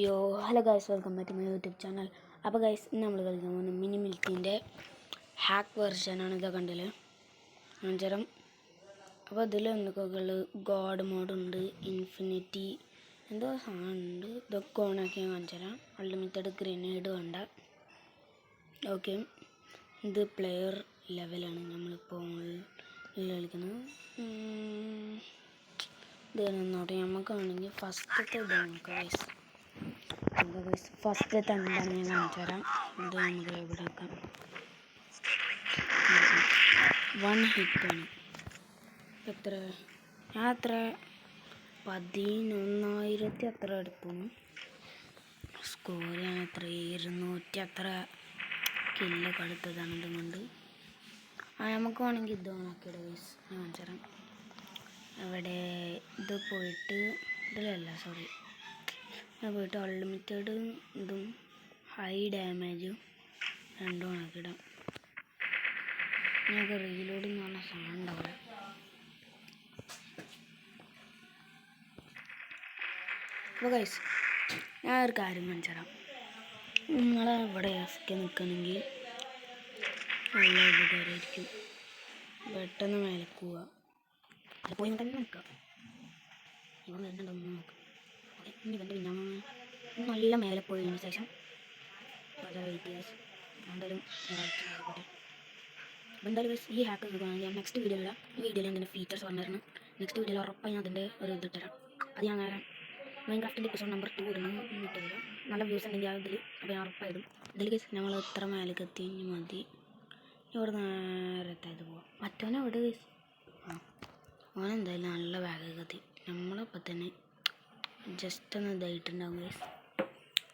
യോ hello guys, welcome back to my YouTube channel. അപ്പോൾ guys, ഇന്ന് നമ്മൾ കളിക്കാൻ പോകുന്നത് മിനി മിൽക്കിൻ്റെ ഹാക്ക് വെർഷനാണ്. ഇതൊക്കെ കണ്ടില്ലേ അഞ്ചരം. അപ്പോൾ ഇതിൽ എന്തൊക്കെ ഗോഡ് മോഡുണ്ട്, ഇൻഫിനിറ്റി എന്തോ സാധനമുണ്ട്. ഇതൊക്കെ ഓണാക്കി ഞാൻ കാണിച്ചു തരാം. അൺലിമിറ്റഡ് ഗ്രനേഡ് വേണ്ട. ഓക്കെ, ഇത് പ്ലെയർ ലെവലാണ് നമ്മളിപ്പോൾ കളിക്കുന്നത്. ഇത് നോട്ടെ, നമുക്കാണെങ്കിൽ ഫസ്റ്റത്തെ ഇത് നോക്കാം ഗൈസ്. ഫസ്റ്റ് എന്താണ് ഞാൻ കാണിച്ചു തരാം. ഇത് നമുക്ക് എവിടെ വെക്കാം. 1 ഹിറ്റാണ്. എത്ര ഞാൻ അത്ര 11,000 അത്ര എടുത്തു. സ്കോർ ഞാൻ എത്ര 200 അത്ര കില്ലൊക്കെ എടുത്തതാണ്. ഇതുകൊണ്ട് നമുക്ക് വേണമെങ്കിൽ ഇത് ഓണാക്കിയിട ഗൈസ്. ഞാൻ കാണിച്ചു തരാം. അവിടെ ഇത് പോയിട്ട് ഇതിലല്ല, സോറി, പോയിട്ട് അൺലിമിറ്റഡ് ഇതും ഹൈ ഡാമേജും രണ്ടും ആക്കിയിടാം. ഞങ്ങൾക്ക് റീലോഡിങ് എന്ന് പറഞ്ഞ സാധനം ഉണ്ടാവില്ല. അപ്പോൾ ഗൈസ്, ഞാൻ ഒരു കാര്യം കാണിച്ചു തരാം. നിങ്ങളെ ഇവിടെ ഒക്കെ നിൽക്കണമെങ്കിൽ നല്ല ഉപകാരമായിരിക്കും. പെട്ടെന്ന് മേലേക്ക് പോവുക, പോയി തന്നെ നിൽക്കുക. ഇവിടെ വരുന്നുണ്ടോ നോക്കുക. ഇനി ഇവൻ്റെ പിന്നെ നല്ല മേലെ പോയതിന് ശേഷം എന്തായാലും ഈ ഹാക്ക് നോക്കുകയാണെങ്കിൽ ഞാൻ നെക്സ്റ്റ് വീഡിയോയിൽ അതിൻ്റെ ഫീച്ചേഴ്സ് പറഞ്ഞിരുന്നു. നെക്സ്റ്റ് വീഡിയോയിൽ ഉറപ്പായി ഞാൻ അതിൻ്റെ ഒരു ഇത് ഇട്ടുതരാം. അത് ഞാൻ നേരം മൈൻക്രാഫ്റ്റിൻ്റെ എപ്പിസോഡ് നമ്പർ 2 ഇടുന്നു ഇട്ടുതരാം. നല്ല വ്യൂസ് ഉണ്ടെങ്കിൽ ആ ഇതിൽ അപ്പോൾ ഞാൻ ഉറപ്പായിടും. ഇതിൽ നമ്മൾ എത്ര മേലേക്ക് എത്തി മതി. ഇവിടെ നേരത്തെ ഇത് പോവാം. മറ്റവനെ ഇവിടെ ഓനെന്തായാലും നല്ല വേഗമൊക്കെ എത്തി. നമ്മളപ്പോൾ തന്നെ ജസ്റ്റ് ഒന്ന് ഇതായിട്ടുണ്ടാവും ഗൈസ്.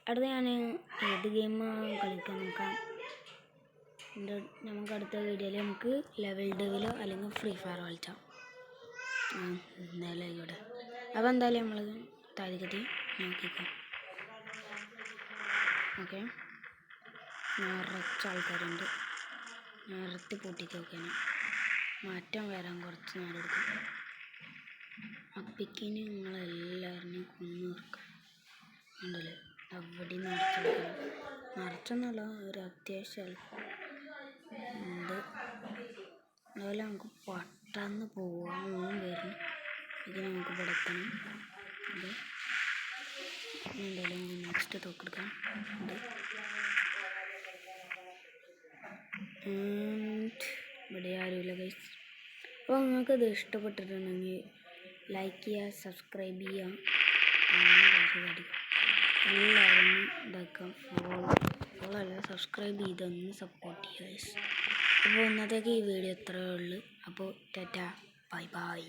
അടുത്ത ഞാൻ ഏത് ഗെയിമാണ് കളിക്കാൻ നോക്കാം. നമുക്ക് അടുത്ത വീഡിയോയിൽ നമുക്ക് ലെവൽ ഡെവിലോ അല്ലെങ്കിൽ ഫ്രീ ഫയർ കളിച്ചാം. എന്തായാലും ആയിക്കോട്ടെ. അപ്പോൾ എന്തായാലും നമ്മൾ താഴേക്കെത്തി നോക്കിക്കാം. ഓക്കെ, നിറച്ച ആൾക്കാരുണ്ട്. നിറത്തി പൊട്ടിക്കൊക്കെയാണ്. മാറ്റം വരാൻ കുറച്ച് നേരം എടുക്കും. അപ്പിക്കിന് നിങ്ങളെല്ലാവരും കൊന്നു തീർക്കാം. ഉണ്ടല്ലേ, അവിടെ നിറച്ചെടുക്കണം. നിറച്ചൊന്നുമല്ല, ഒരു അത്യാവശ്യം ഉണ്ട്. അതുപോലെ നമുക്ക് പെട്ടെന്ന് പോകാൻ വരും. ഇത് നമുക്ക് പെടുത്തണം. ഇത് എന്തായാലും നെക്സ്റ്റ് തോക്കെടുക്കാം. ഇവിടെ ആരുമില്ല ഗൈസ്. അപ്പോൾ നിങ്ങൾക്കത് ഇഷ്ടപ്പെട്ടിട്ടുണ്ടെങ്കിൽ ലൈക്ക് ചെയ്യുക, സബ്സ്ക്രൈബ് ചെയ്യുക, എല്ലാവരും ഇതാക്കാം. ഫോളോ സബ്സ്ക്രൈബ് ചെയ്തൊന്ന് സപ്പോർട്ട് ചെയ്യുക. അപ്പോൾ ഇന്നത്തേക്ക് ഈ വീഡിയോ ഇത്രയേ ഉള്ളൂ. അപ്പോൾ ടാറ്റാ, ബൈ ബൈ.